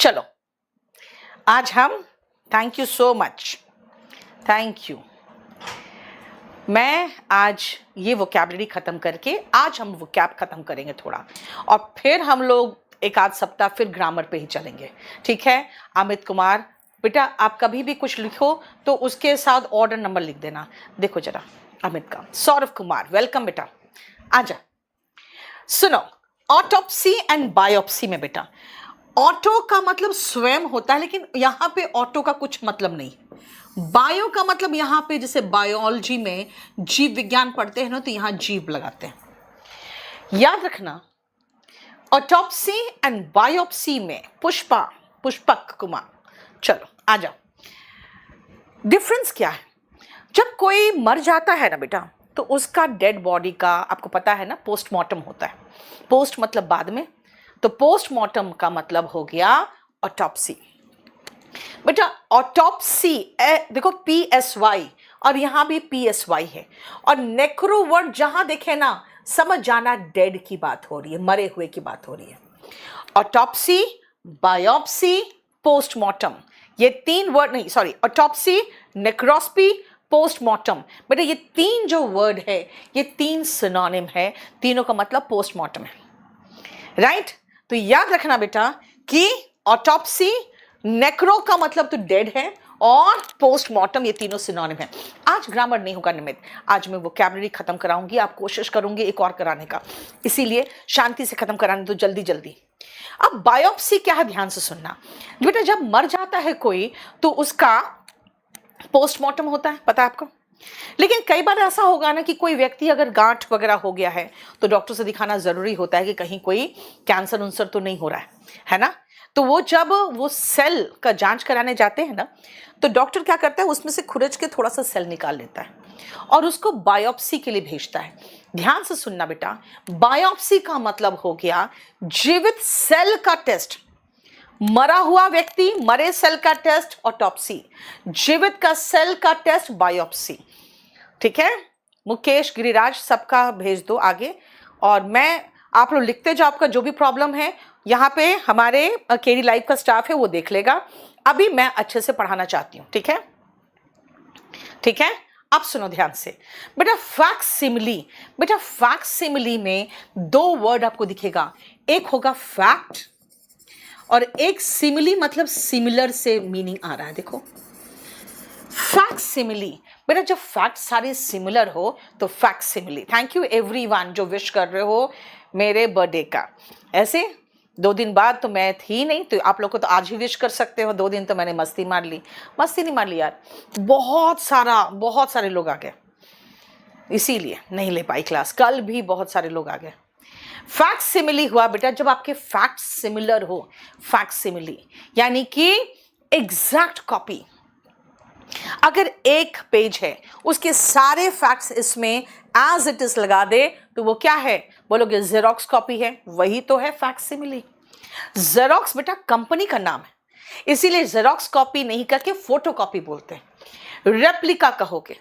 चलो आज हम, thank you so much, thank you. मैं आज ये वोकैबलरी ख़त्म करके आज हम वोकैब ख़त्म करेंगे थोड़ा, और फिर हम लोग एक आध सप्ताह फिर ग्रामर पे ही चलेंगे, ठीक है। अमित कुमार बेटा, आप कभी भी कुछ लिखो तो उसके साथ ऑर्डर नंबर लिख देना। देखो जरा अमित का। सौरभ कुमार वेलकम बेटा, आजा। सुनो, ऑटोप्सी एंड बायोप्सी में बेटा, ऑटो का मतलब स्वयं होता है, लेकिन यहाँ पे ऑटो का कुछ मतलब नहीं। बायो का मतलब यहाँ पे जैसे बायोलॉजी में जीव विज्ञान पढ़ते हैं ना, तो यहाँ जीव लगाते हैं। याद रखना, ऑटोप्सी एंड बायोप्सी में पुष्पक कुमार, चलो आ जाओ। डिफरेंस क्या है? जब कोई मर जाता है ना बेटा, तो उसका डेड बॉडी का आपको पता है ना, पोस्टमार्टम होता है। पोस्ट मतलब बाद में, तो पोस्टमार्टम का मतलब हो गया ऑटोप्सी। बेटा ऑटोप्सी देखो PSY, और यहां भी PSY है, और नेक्रो वर्ड जहां देखे ना, समझ जाना डेड की बात हो रही है, मरे हुए की बात हो रही है। ऑटोप्सी, बायोप्सी, पोस्टमार्टम, ये तीन वर्ड नहीं, सॉरी, ऑटोप्सी, नेक्रोस्पी, पोस्टमार्टम, बेटा ये तीन जो वर्ड है, ये तीन सिनोनिम है, तीनों का मतलब पोस्टमार्टम है, राइट। तो याद रखना बेटा कि ऑटोप्सी, नेक्रो का मतलब तो डेड है, और पोस्टमार्टम, ये तीनों सिनोनिम है। आज ग्रामर नहीं होगा निमित, आज मैं वोकैबलरी खत्म कराऊंगी, आप कोशिश करूंगी एक और कराने का, इसीलिए शांति से खत्म कराने, तो जल्दी जल्दी। अब बायोप्सी क्या है, ध्यान से सुनना बेटा। जब मर जाता है कोई, तो उसका पोस्टमार्टम होता है, पता है आपको। लेकिन कई बार ऐसा होगा ना कि कोई व्यक्ति अगर गांठ वगैरह हो गया है, तो डॉक्टर से दिखाना जरूरी होता है कि कहीं कोई कैंसर उन्सर तो नहीं हो रहा है ना। तो वो जब वो सेल का जांच कराने जाते हैं ना, तो डॉक्टर क्या करता है, उसमें से खुरच के थोड़ा सा सेल निकाल लेता है और उसको बायोप्सी के लिए भेजता है। ध्यान से सुनना बेटा, बायोप्सी का मतलब हो गया जीवित सेल का टेस्ट। मरा हुआ व्यक्ति, मरे सेल का टेस्ट ऑटोप्सी, जीवित का सेल का टेस्ट बायोप्सी, ठीक है। मुकेश, गिरिराज, सबका भेज दो आगे, और मैं, आप लोग लिखते जाओ, आपका जो भी प्रॉब्लम है यहाँ पे हमारे केडी लाइव का स्टाफ है, वो देख लेगा। अभी मैं अच्छे से पढ़ाना चाहती हूँ, ठीक है, ठीक है। अब सुनो ध्यान से बेटा, फैक्सिमिली, बेटा फैक्सिमिली में दो वर्ड आपको दिखेगा, एक होगा फैक्ट, और एक सिमिली, मतलब सिमिलर से मीनिंग आ रहा है। देखो फैक्सिमिली, बेटा जब फैक्ट सारे सिमिलर हो तो फैक्सिमिली। थैंक यू एवरीवन जो विश कर रहे हो मेरे बर्थडे का। ऐसे 2 दिन बाद तो मैं थी नहीं, तो आप लोग को तो आज ही विश कर सकते हो। 2 दिन तो मैंने मस्ती मार ली, मस्ती नहीं मार ली यार, बहुत सारे लोग आ गए, इसीलिए नहीं ले पाई क्लास। कल भी बहुत सारे लोग आ गए। फैक्ट सिमिली हुआ बेटा जब आपके फैक्ट सिमिलर हो, फैक्ट सिमिली यानी कि एग्जैक्ट कॉपी। अगर एक पेज है, उसके सारे फैक्ट्स इसमें एज इट इज लगा दे, तो वो क्या है, बोलोगे जेरोक्स कॉपी है, वही तो है फैक्ट सिमिली। जेरोक्स बेटा कंपनी का नाम है, इसीलिए जेरोक्स कॉपी नहीं करके फोटो कॉपी बोलते हैं। रेप्लिका कहोगे,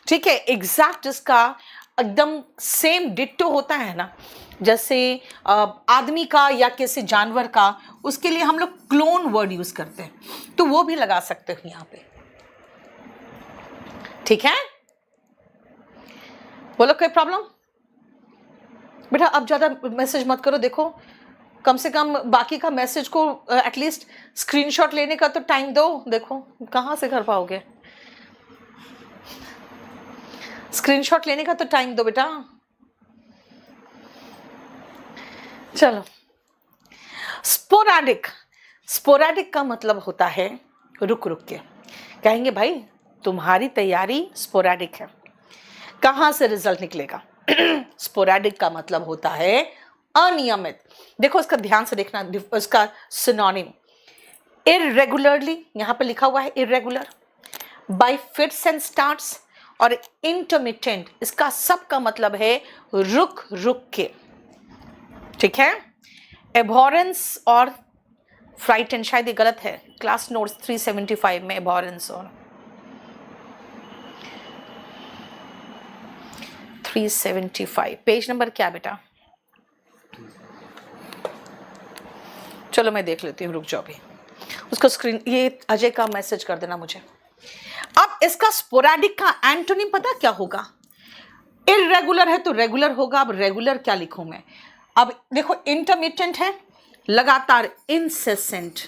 ठीक है, एग्जैक्ट जिसका एकदम सेम डिट्टो होता है ना, जैसे आदमी का या किसी जानवर का, उसके लिए हम लोग क्लोन वर्ड यूज करते हैं, तो वो भी लगा सकते हो यहां पे, ठीक है। बोलो कोई प्रॉब्लम? बेटा अब ज्यादा मैसेज मत करो, देखो कम से कम बाकी का मैसेज को एटलीस्ट स्क्रीनशॉट लेने का तो टाइम दो। देखो कहां से कर पाओगे, स्क्रीनशॉट लेने का तो टाइम दो बेटा। चलो, स्पोराडिक, स्पोराडिक का मतलब होता है रुक रुक के। कहेंगे भाई तुम्हारी तैयारी स्पोराडिक है, कहां से रिजल्ट निकलेगा? स्पोराडिक का मतलब होता है अनियमित। देखो इसका ध्यान से देखना, इसका सिनोनिम इररेगुलरली, यहां पे लिखा हुआ है irregular, bye fits and starts, और इंटरमिटेंट, इसका सबका मतलब है रुक रुक के, ठीक है। एबॉरेंस और फ्राइटन, शायद ये गलत है, क्लास नोट्स 375 में एबॉरेंस और 375 पेज नंबर क्या बेटा? चलो मैं देख लेती हूँ, रुक जाओ भी। इसको स्क्रीन, ये अजय का मैसेज कर देना मुझे। अब इसका स्पोरेडिक का एंटोनिम पता क्या होगा? इरेगुलर है तो रेगुलर होगा। अब रेगुलर क्या लिखूं मैं? अब देखो, इंटरमिटेंट है, लगातार, incessant,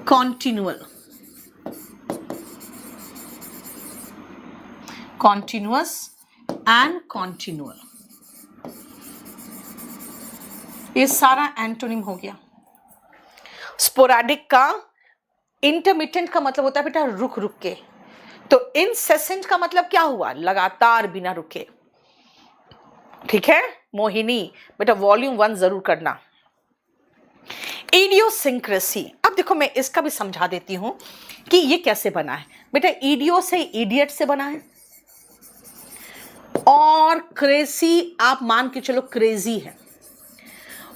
continual, continuous and continual, ये सारा एंटोनिम हो गया। स्पोरेडिक का, इंटरमिटेंट का मतलब होता है बेटा रुक रुक के, तो इनसेसेंट का मतलब क्या हुआ? लगातार, बिना रुके। ठीक है मोहिनी, बेटा वॉल्यूम 1 जरूर करना। इडियोसिंक्रेसी, अब देखो मैं इसका भी समझा देती हूं कि ये कैसे बना है। बेटा इडियो से इडियट से बना है, और क्रेसी आप मान के चलो क्रेजी है,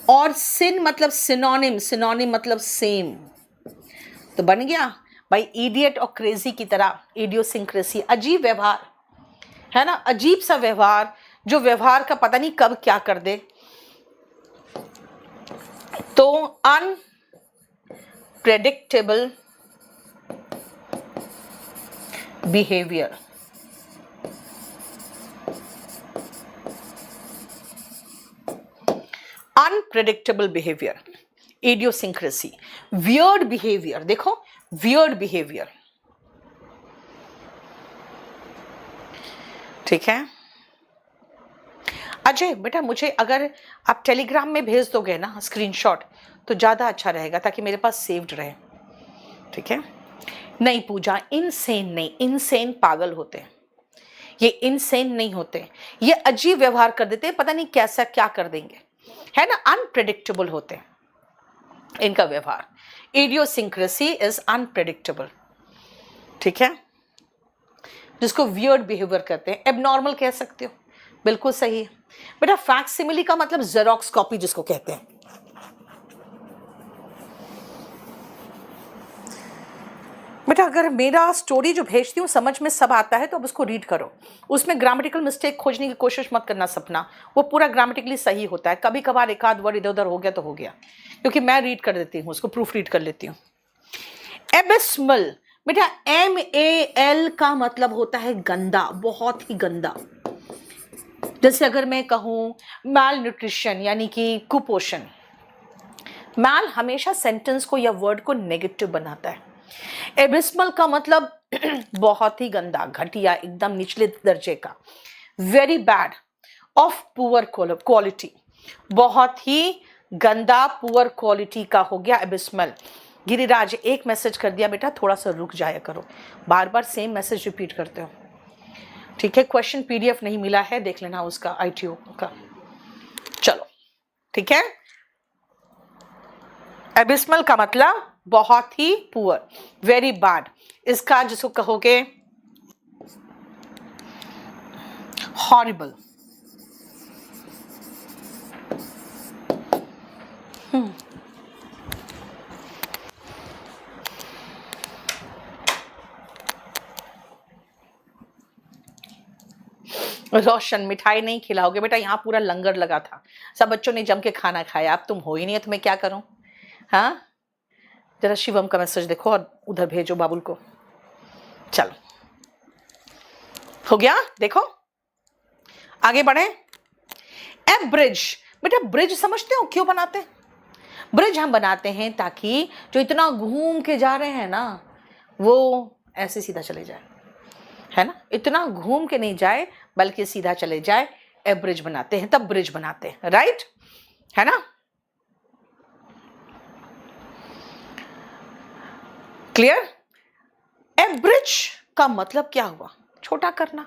और सिन मतलब सिनोनिम, सिनोनिम मतलब सेम, तो बन गया भाई इडियट और क्रेजी की तरह इडियोसिंक्रेसी। अजीब व्यवहार है ना, अजीब सा व्यवहार, जो व्यवहार का पता नहीं कब क्या कर दे। तो unpredictable behaviour, unpredictable behaviour, idiosyncrasy. Weird behaviour, देखो वियर्ड बिहेवियर, ठीक है। अजय बेटा मुझे अगर आप टेलीग्राम में भेज दोगे ना स्क्रीनशॉट, तो ज़्यादा अच्छा रहेगा, ताकि मेरे पास सेव्ड रहे। ठीक है। नहीं पूजा, इनसेन नहीं, इनसेन पागल होते हैं, ये इनसेन नहीं होते, ये अजीब व्यवहार कर देते हैं, पता नहीं कैसा क्या कर देंगे, है ना। अनप्रेडिक्टेबल होते हैं इनका व्यवहार। इडियोसिंक्रेसी इज अनप्रेडिक्टेबल, ठीक है, जिसको वियर्ड बिहेवियर कहते हैं, एबनॉर्मल कह सकते हो, बिल्कुल सही है बेटा। फैक्सिमिली का मतलब जेरोक्स कॉपी जिसको कहते हैं। बेटा अगर मेरा स्टोरी जो भेजती हूँ समझ में सब आता है तो अब उसको रीड करो, उसमें ग्रामेटिकल मिस्टेक खोजने की कोशिश मत करना सपना, वो पूरा ग्रामेटिकली सही होता है, कभी कभार एक आध वर्ड इधर उधर हो गया तो हो गया, क्योंकि मैं रीड कर देती हूँ, उसको प्रूफ रीड कर लेती हूँ। एबिस्मल, बेटा MAL का मतलब होता है गंदा, बहुत ही गंदा। जैसे अगर मैं कहूँ मैल न्यूट्रिशन यानी कि कुपोषण, मैल हमेशा सेंटेंस को या वर्ड को नेगेटिव बनाता है। एबिस्मल का मतलब बहुत ही गंदा, घटिया, एकदम निचले दर्जे का, very bad, of poor quality, बहुत ही गंदा पुअर क्वालिटी का हो गया एबिस्मल। गिरिराज एक मैसेज कर दिया बेटा, थोड़ा सा रुक जाया करो, बार बार सेम मैसेज रिपीट करते हो, ठीक है। क्वेश्चन PDF नहीं मिला है, देख लेना उसका ITO का, चलो ठीक है। एबिस्मल का मतलब बहुत ही पुअर, वेरी बैड, इसका जिसको कहोगे हॉरिबल। रोशन मिठाई नहीं खिलाओगे बेटा, यहाँ पूरा लंगर लगा था, सब बच्चों ने जम के खाना खाया, अब तुम हो ही नहीं है तो मैं क्या करूं। हाँ जरा शिवम का मैसेज देखो और उधर भेजो बाबुल को। चलो हो गया, देखो आगे बढ़े। ए ब्रिज, बेटा ब्रिज समझते हो क्यों बनाते हैं? ब्रिज हम बनाते हैं ताकि जो इतना घूम के जा रहे हैं ना वो ऐसे सीधा चले जाए, है ना, इतना घूम के नहीं जाए बल्कि सीधा चले जाए, ए ब्रिज बनाते हैं, तब ब्रिज बनाते हैं, राइट, है ना, क्लियर। ए ब्रिज का मतलब क्या हुआ? छोटा करना।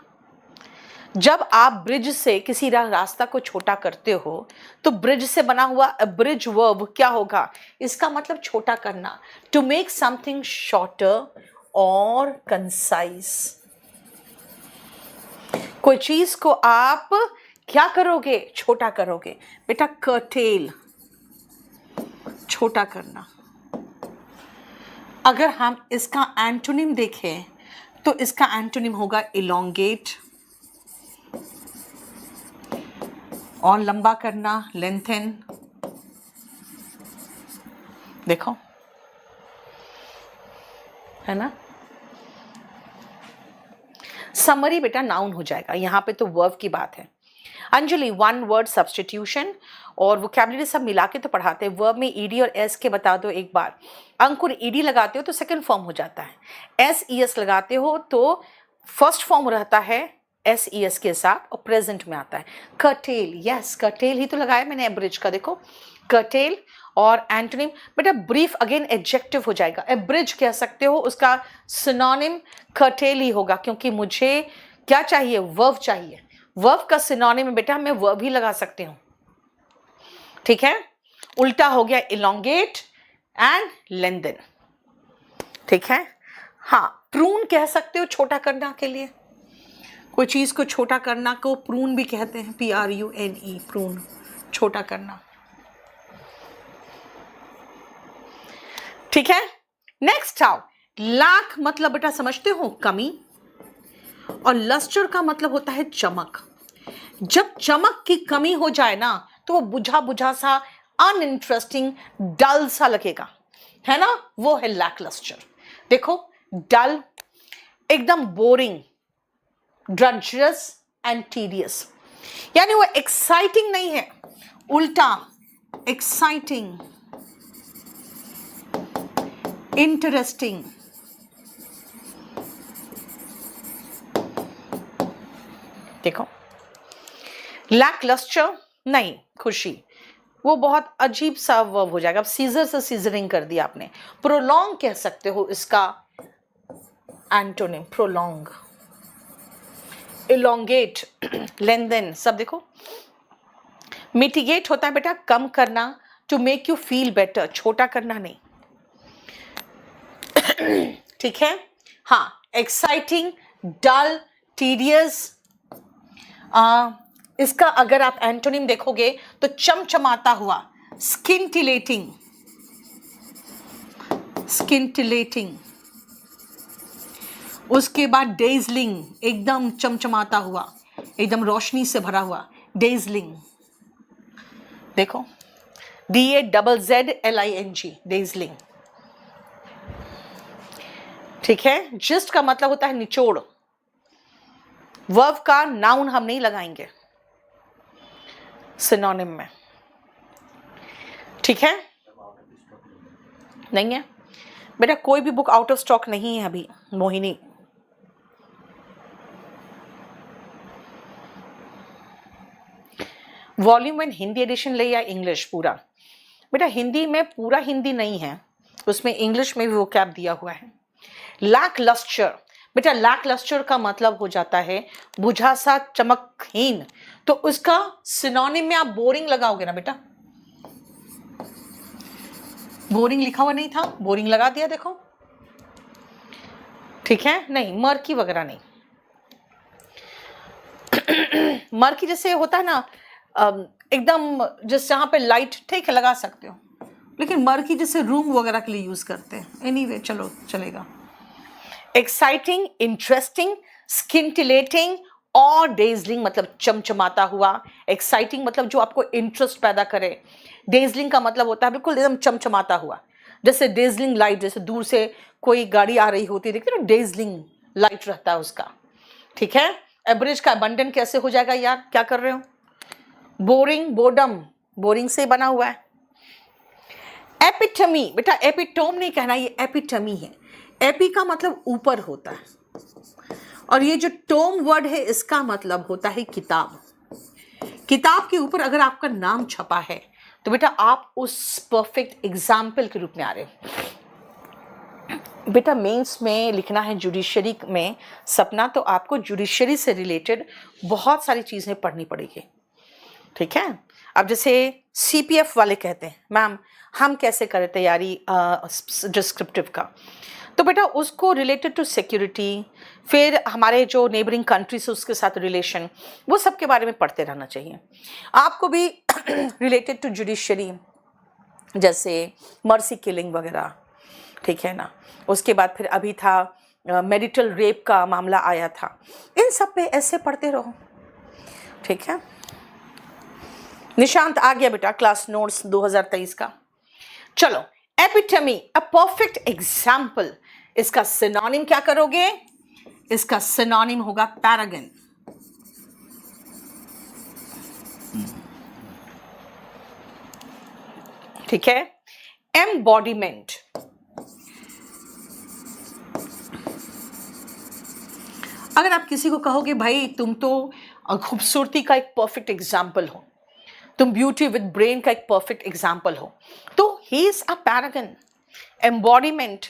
जब आप ब्रिज से किसी रास्ता को छोटा करते हो तो ब्रिज से बना हुआ ब्रिज वर्ब क्या होगा? इसका मतलब छोटा करना, टू मेक समथिंग शॉर्टर और कंसाइज। कोई चीज को आप क्या करोगे? छोटा करोगे बेटा, कर्टेल, छोटा करना। अगर हम इसका एंटोनिम देखें तो इसका एंटोनिम होगा इलोंगेट, और लंबा करना लेंथन, देखो, है ना। समरी बेटा नाउन हो जाएगा, यहाँ पे तो वर्ब की बात है। अंजलि, वन वर्ड सब्सटीट्यूशन और वोकैबुलरी सब मिला के तो पढ़ाते हैं। वर्ब में ईडी और एस के बता दो एक बार। अंकुर, ईडी लगाते हो तो सेकंड फॉर्म हो जाता है, एस ई एस लगाते हो तो फर्स्ट फॉर्म रहता है एस ई एस के साथ और प्रेजेंट में आता है। कर्टेल, यस कर्टेल ही तो लगाया मैंने एब्रिज का, देखो कर्टेल। और एंटोनिम बेटा ब्रीफ अगेन एडजेक्टिव हो जाएगा, एब्रिज कह सकते हो, उसका सिनोनिम कर्टेल ही होगा, क्योंकि मुझे क्या चाहिए, वर्ब चाहिए। वर्ब का सिनोनिम बेटा मैं वर्ब ही लगा सकती हूँ, ठीक है। उल्टा हो गया इलोंगेट एंड लेंथन, ठीक है। हाँ, प्रून कह सकते हो छोटा करना के लिए, कोई चीज को छोटा करना को प्रून भी कहते हैं, PRUNE, प्रून, छोटा करना, ठीक है। नेक्स्ट आओ, लाख मतलब बेटा समझते हो कमी, और लस्टर का मतलब होता है चमक। जब चमक की कमी हो जाए ना तो वो बुझा बुझा सा, अनइंटरेस्टिंग, डल सा लगेगा, है ना, वो है लैक लस्टर। देखो डल, एकदम बोरिंग, ड्रंचरस एंड टीडियस, यानी वो एक्साइटिंग नहीं है, उल्टा एक्साइटिंग, इंटरेस्टिंग। देखो लैकलस्टर नहीं, खुशी, वो बहुत अजीब सा वर्ब हो जाएगा। अब सीजर से सीजरिंग कर दिया आपने। प्रोलॉन्ग कह सकते हो इसका एंटोनिम, प्रोलॉन्ग, इलोंगेट, लेंथन, सब देखो। मिटिगेट होता है बेटा कम करना, to make you feel better, छोटा करना नहीं, ठीक है। हाँ, एक्साइटिंग, डल, टीडियस। इसका अगर आप एंटोनिम देखोगे तो चमचमाता हुआ, स्किंटिलेटिंग, स्किंटिलेटिंग। उसके बाद डेजलिंग, एकदम चमचमाता हुआ, एकदम रोशनी से भरा हुआ, डेजलिंग। देखो DAZZLING, डेजलिंग, ठीक है। जिस्ट का मतलब होता है निचोड़। वर्ब का नाउन हम नहीं लगाएंगे सिनोनिम में, ठीक है। नहीं है बेटा, कोई भी बुक आउट ऑफ स्टॉक नहीं है अभी मोहिनी। वॉल्यूम 1 हिंदी एडिशन ले या इंग्लिश पूरा? बेटा हिंदी में पूरा हिंदी नहीं है, उसमें इंग्लिश में भी वोकैब दिया हुआ है। लैक लस्टर, बेटा लैक लस्टर का मतलब हो जाता है बुझा सा, चमकहीन, तो उसका सिनोनिम में आप बोरिंग लगाओगे ना बेटा। बोरिंग लिखा हुआ नहीं था, बोरिंग लगा दिया, देखो, ठीक है। नहीं, मर्की वगैरह नहीं। मर्की जैसे होता है ना एकदम, जिस जहां पे लाइट, ठीक है लगा सकते हो, लेकिन मर्की जैसे रूम वगैरह के लिए यूज करते हैं। एनीवे चलो चलेगा। एक्साइटिंग, इंटरेस्टिंग, स्किंटिलेटिंग और डेजलिंग मतलब चमचमाता हुआ। एक्साइटिंग मतलब जो आपको इंटरेस्ट पैदा करे, डेजलिंग का मतलब होता है बिल्कुल एकदम चमचमाता हुआ, जैसे डेजलिंग लाइट, जैसे दूर से कोई गाड़ी आ रही होती है, देखते हो डेजलिंग लाइट रहता है उसका, ठीक है। एवरेज का अबंडन कैसे हो जाएगा यार, क्या कर रहे हो। बोरिंग, बोर्डम, बोरिंग से बना हुआ है। एपिटमी, बेटा एपिटोम नहीं कहना, ये एपिटमी है। एपी का मतलब ऊपर होता है, और ये जो टोम वर्ड है इसका मतलब होता है किताब। किताब के ऊपर अगर आपका नाम छपा है तो बेटा आप उस परफेक्ट एग्जाम्पल के रूप में आ रहे हो। बेटा मेंस में लिखना है जुडिशरी में सपना, तो आपको जुडिशरी से रिलेटेड बहुत सारी चीजें पढ़नी पड़ेगी, ठीक है। अब जैसे CPF वाले कहते हैं मैम हम कैसे करें तैयारी डिस्क्रिप्टिव का, तो बेटा उसको रिलेटेड टू सिक्योरिटी, फिर हमारे जो नेबरिंग कंट्रीज उसके साथ रिलेशन, वो सब के बारे में पढ़ते रहना चाहिए आपको भी। रिलेटेड टू जुडिशरी, जैसे मर्सी किलिंग वगैरह, ठीक है ना। उसके बाद फिर अभी था मैरिटल रेप का मामला आया था, इन सब पे ऐसे पढ़ते रहो, ठीक है। निशांत आ गया बेटा क्लास नोट्स 2023 का। चलो एपिटमी, अ परफेक्ट एग्जाम्पल। इसका सिनोनिम क्या करोगे? इसका सिनोनिम होगा पैरागन। ठीक है। एम्बॉडीमेंट, अगर आप किसी को कहोगे भाई तुम तो खूबसूरती का एक परफेक्ट एग्जाम्पल हो, तुम ब्यूटी विद ब्रेन का एक परफेक्ट एग्जाम्पल हो, तो he is a paragon, embodiment,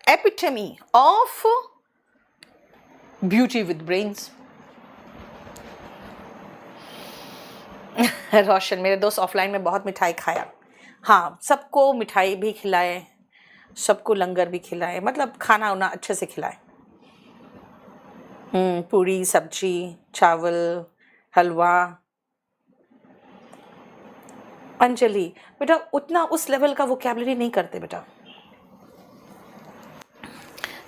epitome of beauty with brains. Roshan, मेरे दोस्त ऑफलाइन में बहुत मिठाई खाया। हाँ, सबको मिठाई भी खिलाए, सबको लंगर भी खिलाए, मतलब खाना उना अच्छे से खिलाए। पूरी सब्जी, चावल, हलवा। अंजलि, बेटा उतना उस लेवल का वोकैबुलरी नहीं करते बेटा।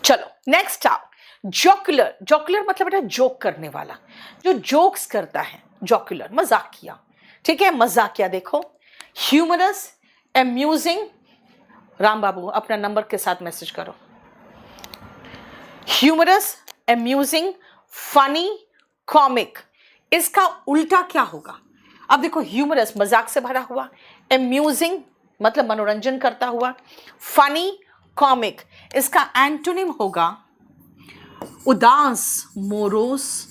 चलो नेक्स्ट आप, जोकुलर। जोकुलर मतलब बेटा जोक करने वाला, जो जोक्स करता है, जोकुलर, मजाकिया। ठीक है, मजाकिया। देखो, ह्यूमरस, अम्यूजिंग। राम बाबू अपना नंबर के साथ मैसेज करो। Humorous, amusing, funny, comic. इसका उल्टा क्या होगा? अब देखो, ह्यूमरस मजाक से भरा हुआ, अम्यूजिंग मतलब मनोरंजन करता हुआ, फनी, कॉमिक। इसका एंटोनिम होगा उदास, मोरोस,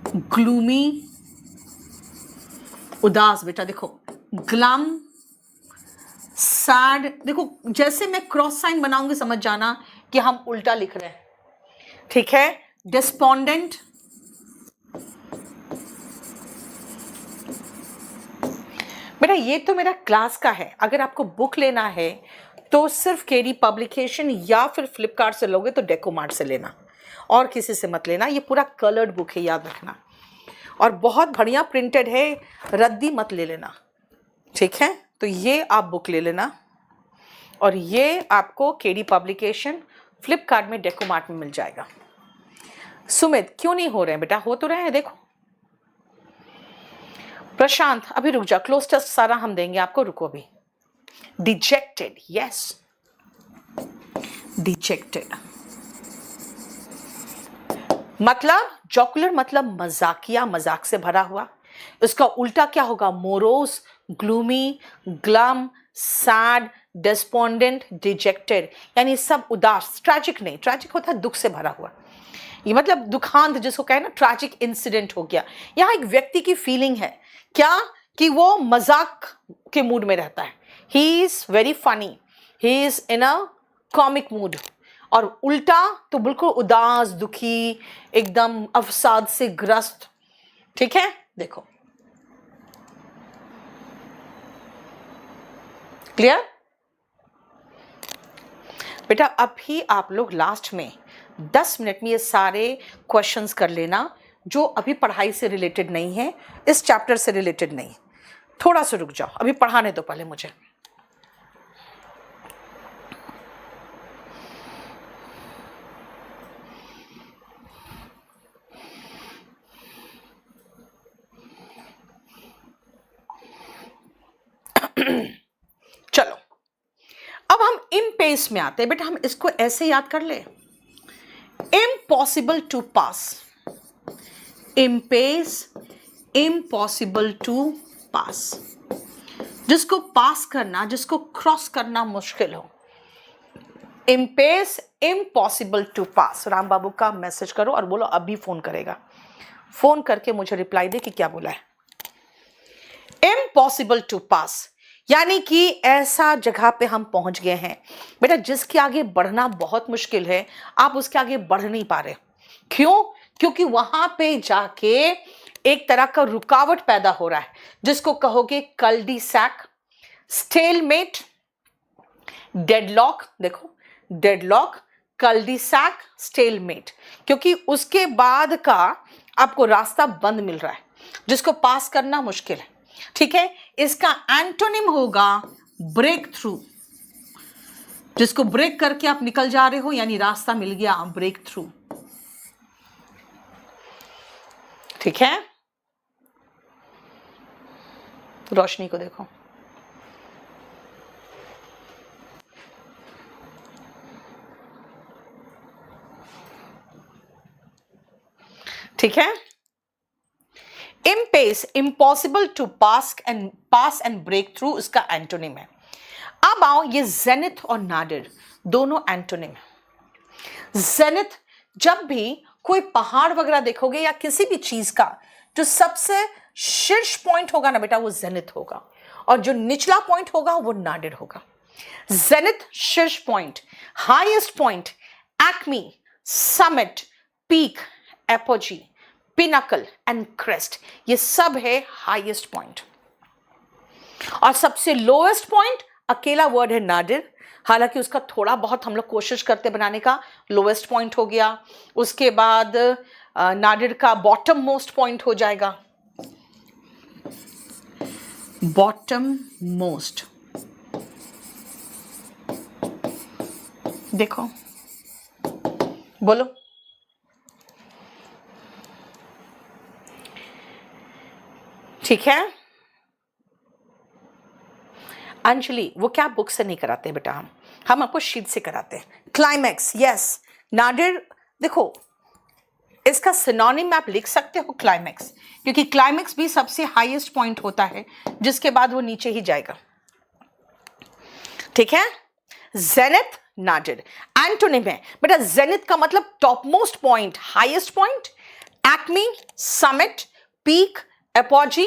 ग्लूमी। उदास बेटा देखो, ग्लम, सैड। देखो जैसे मैं क्रॉस साइन बनाऊंगी समझ जाना कि हम उल्टा लिख रहे हैं। ठीक है, डिस्पोंडेंट। बेटा ये तो मेरा क्लास का है, अगर आपको बुक लेना है तो सिर्फ केडी पब्लिकेशन या फिर फ्लिपकार्ट से लोगे तो डेकोमार्ट से लेना, और किसी से मत लेना। ये पूरा कलर्ड बुक है, याद रखना, और बहुत बढ़िया प्रिंटेड है, रद्दी मत ले लेना। ठीक है, तो ये आप बुक ले लेना, और ये आपको केडी पब्लिकेशन, फ्लिपकार्ट में, डेकोमार्ट में मिल जाएगा। सुमित, क्यों नहीं हो रहे हैं बेटा? हो तो रहे हैं, देखो। प्रशांत, अभी रुक जा, क्लोज टेस्ट सारा हम देंगे आपको, रुको अभी। डिजेक्टेड, यस, डिजेक्टेड मतलब जोकुलर मतलब मजाकिया, मजाक से भरा हुआ। इसका उल्टा क्या होगा? Morose, gloomy, glum, sad, despondent, dejected, यानी सब उदास। ट्रैजिक नहीं, ट्रैजिक होता है दुख से भरा हुआ, ये मतलब दुखांत जिसको कहे ना, ट्रैजिक इंसिडेंट हो गया। यहाँ एक व्यक्ति की फीलिंग है क्या कि वो मजाक के मूड में रहता है, he is very funny, he is in a comic mood. और उल्टा तो बिल्कुल उदास, दुखी, एकदम अवसाद से ग्रस्त। ठीक है, देखो क्लियर बेटा? अभी आप लोग लास्ट में 10 मिनट में ये सारे क्वेश्चंस कर लेना जो अभी पढ़ाई से रिलेटेड नहीं है, इस चैप्टर से रिलेटेड नहीं। थोड़ा सा रुक जाओ, अभी पढ़ाने दो पहले मुझे। चलो अब हम इम्पेस में आते हैं बेटा, हम इसको ऐसे याद कर ले, impossible to pass, impasse, impossible to pass, जिसको पास करना, जिसको क्रॉस करना मुश्किल हो, impasse, impossible to pass. Ram Babu का मैसेज करो और बोलो अभी फोन करेगा, फोन करके मुझे रिप्लाई दे कि क्या बोला है। इम्पॉसिबल टू पास यानी कि ऐसा जगह पे हम पहुंच गए हैं बेटा जिसके आगे बढ़ना बहुत मुश्किल है, आप उसके आगे बढ़ नहीं पा रहे। क्यों? क्योंकि वहां पे जाके एक तरह का रुकावट पैदा हो रहा है, जिसको कहोगे कल्डी सैक, स्टेलमेट, डेडलॉक। देखो, डेडलॉक, कल्डी सैक, स्टेलमेट, क्योंकि उसके बाद का आपको रास्ता बंद मिल रहा है, जिसको पास करना मुश्किल है। ठीक है, इसका एंटोनिम होगा ब्रेक थ्रू, जिसको ब्रेक करके आप निकल जा रहे हो, यानी रास्ता मिल गया, ब्रेक थ्रू। ठीक है, रोशनी को देखो, ठीक है। Impasse, impossible to pass and break through, इसका एंटोनिम है। अब आओ, ये जेनिथ और नादिर दोनों एंटोनिम है। जेनिथ, जब भी कोई पहाड़ वगैरह देखोगे या किसी भी चीज का जो सबसे शीर्ष पॉइंट होगा ना बेटा, वो जेनिथ होगा, और जो निचला पॉइंट होगा वो नादिर होगा। जेनिथ शीर्ष point, highest point, acme, summit, peak, apogee, Pinnacle and crest, ये सब है हाईएस्ट पॉइंट। और सबसे लोएस्ट पॉइंट अकेला वर्ड है नादिर, हालांकि उसका थोड़ा बहुत हम लोग कोशिश करते बनाने का। लोएस्ट पॉइंट हो गया, उसके बाद नादिर का बॉटम मोस्ट पॉइंट हो जाएगा, बॉटम मोस्ट। देखो, बोलो, ठीक है। अंजलि, वो क्या बुक से नहीं कराते बेटा, हम आपको शीट से कराते हैं। क्लाइमैक्स, यस, नादिर, देखो इसका सिनोनिम आप लिख सकते हो क्लाइमैक्स, क्योंकि क्लाइमैक्स भी सबसे हाईएस्ट पॉइंट होता है, जिसके बाद वो नीचे ही जाएगा, ठीक है। जेनिथ, नादिर एंटोनिम है बेटा। जेनिथ का मतलब top most point, highest point, acme, summit, peak, apogee,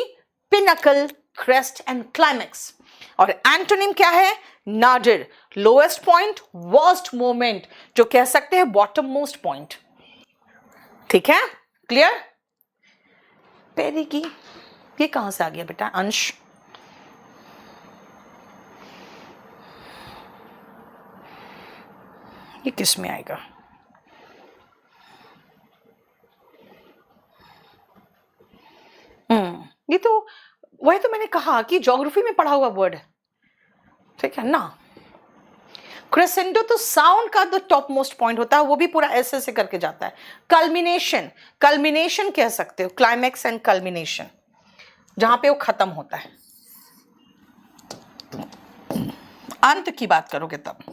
pinnacle, crest and climax. और एंटोनिम क्या है? Nadir, lowest point, worst moment, जो कह सकते हैं बॉटम मोस्ट पॉइंट, ठीक है। क्लियर? पेरी की ये कहां से आ गया बेटा? अंश, ये किस में आएगा? ये तो वही तो मैंने कहा कि ज्योग्राफी में पढ़ा हुआ वर्ड है, ठीक है ना। क्रेसेंडो तो साउंड का जो टॉप मोस्ट पॉइंट होता है, वो भी पूरा ऐसे से करके जाता है। कल्मिनेशन, कल्मिनेशन कह सकते हो, क्लाइमैक्स एंड कल्मिनेशन, जहां पे वो खत्म होता है, अंत की बात करोगे तब।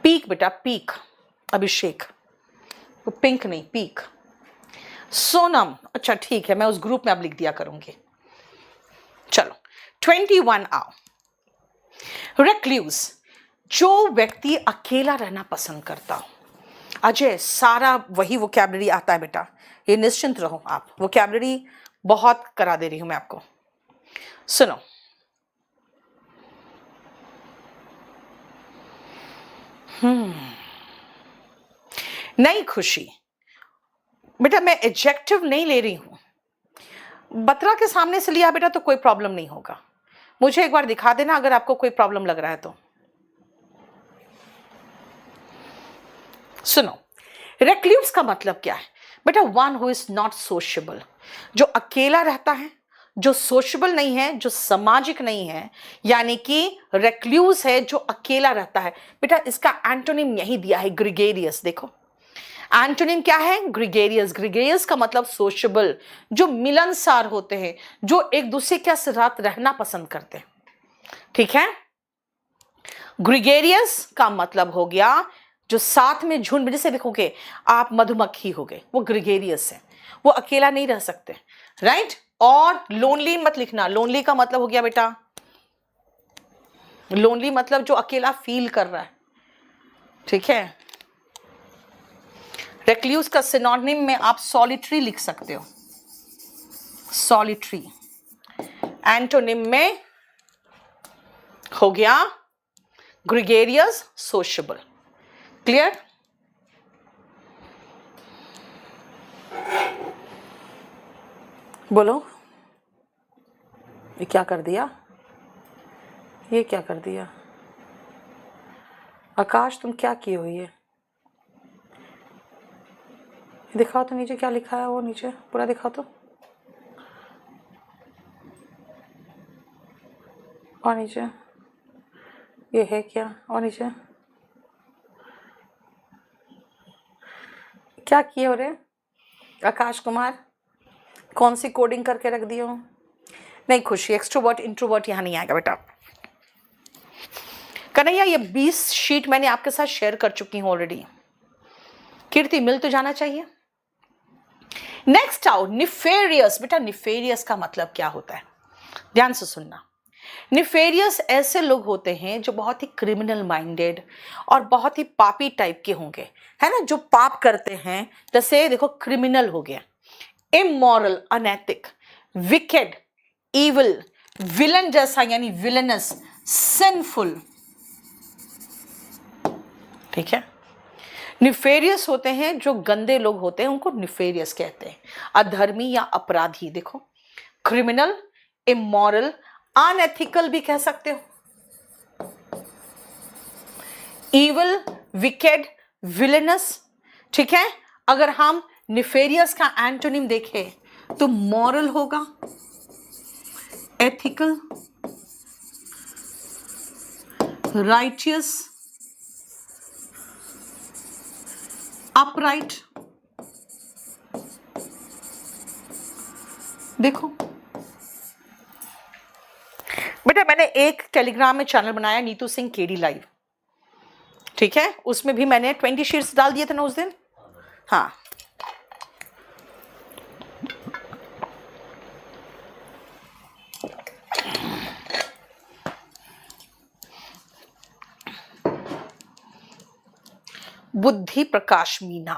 पीक बेटा, पीक, अभिषेक, वो पिंक नहीं, पीक। सोनम, अच्छा ठीक है, मैं उस ग्रुप में अब लिख दिया करूंगी। चलो 21 आओ। रेक्ल्यूज, जो व्यक्ति अकेला रहना पसंद करता हो। अजय, सारा वही वोकैबुलरी आता है बेटा, ये निश्चिंत रहो आप, वोकैबुलरी बहुत करा दे रही हूं मैं आपको। सुनो, नई खुशी बेटा, मैं एडजेक्टिव नहीं ले रही हूं, बतरा के सामने से लिया बेटा तो कोई प्रॉब्लम नहीं होगा। मुझे एक बार दिखा देना अगर आपको कोई प्रॉब्लम लग रहा है तो। सुनो, रेक्ल्यूज का मतलब क्या है बेटा? One who is not sociable, जो अकेला रहता है, जो सोशेबल नहीं है, जो सामाजिक नहीं है, यानी कि रेक्ल्यूज है जो अकेला रहता है। बेटा इसका एंटोनिम यही दिया है, ग्रिगेरियस। देखो एंटोनिम क्या है? ग्रिगेरियस। ग्रिगेरियस का मतलब सोशेबल, जो मिलनसार होते हैं, जो एक दूसरे के साथ रहना पसंद करते हैं, ठीक है। ग्रिगेरियस का मतलब हो गया जो साथ में झुंड में, जैसे देखोगे आप मधुमक्खी हो गए, वो ग्रिगेरियस है, वो अकेला नहीं रह सकते, राइट। और लोनली मत लिखना, लोनली का मतलब हो गया बेटा, लोनली मतलब जो अकेला फील कर रहा है, ठीक है। रेक्ल्यूज का सिनोनिम में आप सॉलिटरी लिख सकते हो, सॉलिटरी। एंटोनिम में हो गया ग्रिगेरियस, सोशेबल। क्लियर? बोलो, ये क्या कर दिया? ये क्या कर दिया? आकाश तुम क्या किए हो? ये दिखाओ तो नीचे क्या लिखा है, वो नीचे पूरा दिखाओ तो, और नीचे ये है क्या? और नीचे क्या किए हो रे आकाश कुमार? कौन सी कोडिंग करके रख दी हो? नहीं खुशी, एक्सट्रोवर्ट इंट्रोवर्ट यहाँ नहीं आएगा बेटा। कन्हैया ये 20 शीट मैंने आपके साथ शेयर कर चुकी हूं ऑलरेडी। कीर्ति मिल तो जाना चाहिए। नेक्स्ट आओ निफेरियस। बेटा निफेरियस का मतलब क्या होता है, ध्यान से सुनना। निफेरियस ऐसे लोग होते हैं जो बहुत ही क्रिमिनल माइंडेड और बहुत ही पापी टाइप के होंगे, है ना, जो पाप करते हैं। जैसे देखो क्रिमिनल हो गया, इमोरल अनैतिक, विकेड, इविल, विलन जैसा यानी विलनस, सिंफुल, ठीक है। निफेरियस होते हैं जो गंदे लोग होते हैं, उनको निफेरियस कहते हैं, अधर्मी या अपराधी। देखो क्रिमिनल, इमोरल, अनएथिकल भी कह सकते हो, इविल, विकेड, विलेनस, ठीक है। अगर हम निफेरियस का एंटोनिम देखें तो मॉरल होगा, एथिकल, राइटियस, अपराइट। देखो बेटा मैंने एक टेलीग्राम में चैनल बनाया नीतू सिंह केडी लाइव, ठीक है। उसमें भी मैंने 20 शीट्स डाल दिए थे ना उस दिन। हाँ, बुद्धि प्रकाश मीना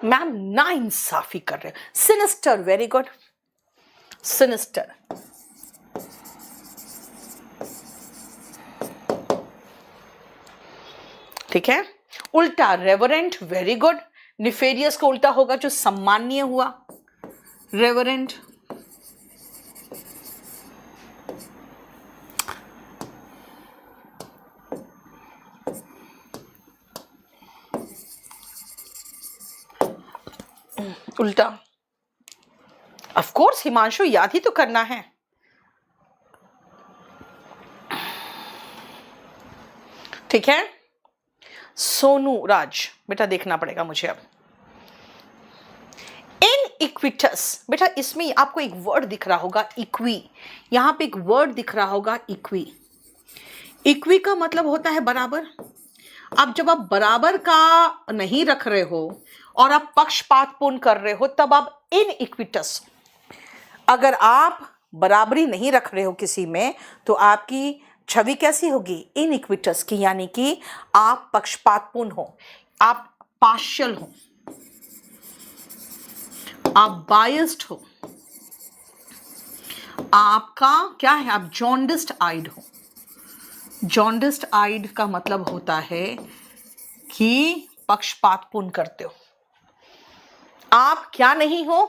मैम ना इंसाफी कर रहे, सिनिस्टर, वेरी गुड, सिनिस्टर। ठीक है। उल्टा रेवरेंट, वेरी गुड। निफेरियस का उल्टा होगा जो सम्माननीय हुआ, रेवरेंट। उल्टा ऑफ कोर्स हिमांशु याद ही तो करना है। ठीक है। सोनू राज, बेटा देखना पड़ेगा मुझे अब। इनइक्विटस, बेटा इसमें आपको एक वर्ड दिख रहा होगा इक्वी, यहां पे एक वर्ड दिख रहा होगा इक्वी। इक्वी का मतलब होता है बराबर। अब जब आप बराबर का नहीं रख रहे हो और आप पक्षपातपूर्ण कर रहे हो तब आप इनइक्विटस। अगर आप बराबरी नहीं रख रहे हो किसी में तो आपकी छवि कैसी होगी, इनइक्विटस की, यानी कि आप पक्षपातपूर्ण हो, आप पार्शियल हो, आप बायस्ड हो, आपका क्या है, आप जॉन्डिस्ड आइड हो। जॉन्डिस्ड आइड का मतलब होता है कि पक्षपातपूर्ण करते हो। आप क्या नहीं हो,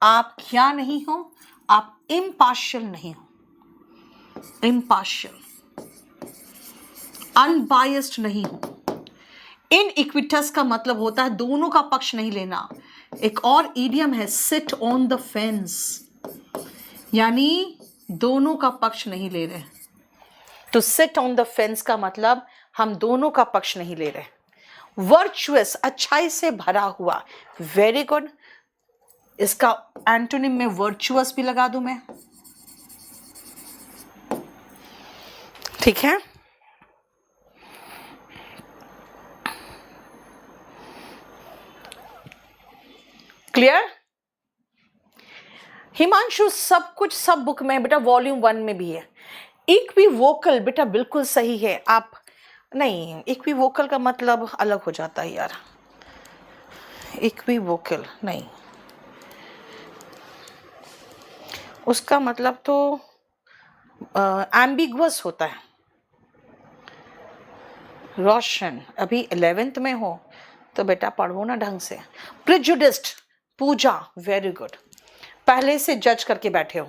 आप क्या नहीं हो, आप इम्पार्शियल नहीं हो, इम्पार्शियल, अनबायस्ड नहीं हो। इनइक्विटस का मतलब होता है दोनों का पक्ष नहीं लेना। एक और इडियम है सिट ऑन द फेंस, यानी दोनों का पक्ष नहीं ले रहे। तो सिट ऑन द फेंस का मतलब हम दोनों का पक्ष नहीं ले रहे। वर्चुअस, अच्छाई से भरा हुआ, वेरी गुड। इसका एंटोनिम में वर्चुअस भी लगा दूं मैं, ठीक है। क्लियर। हिमांशु सब कुछ सब बुक में बेटा, वॉल्यूम 1 में भी है। इक्विवोकल बेटा बिल्कुल सही है। आप नहीं, इक्विवोकल का मतलब अलग हो जाता है यार। इक्विवोकल नहीं, उसका मतलब तो एम्बिगुअस होता है। रोशन, अभी 11th में हो तो बेटा पढ़ो ना ढंग से। प्रिजुडिस्ड, पूजा, वेरी गुड। पहले से जज करके बैठे हो।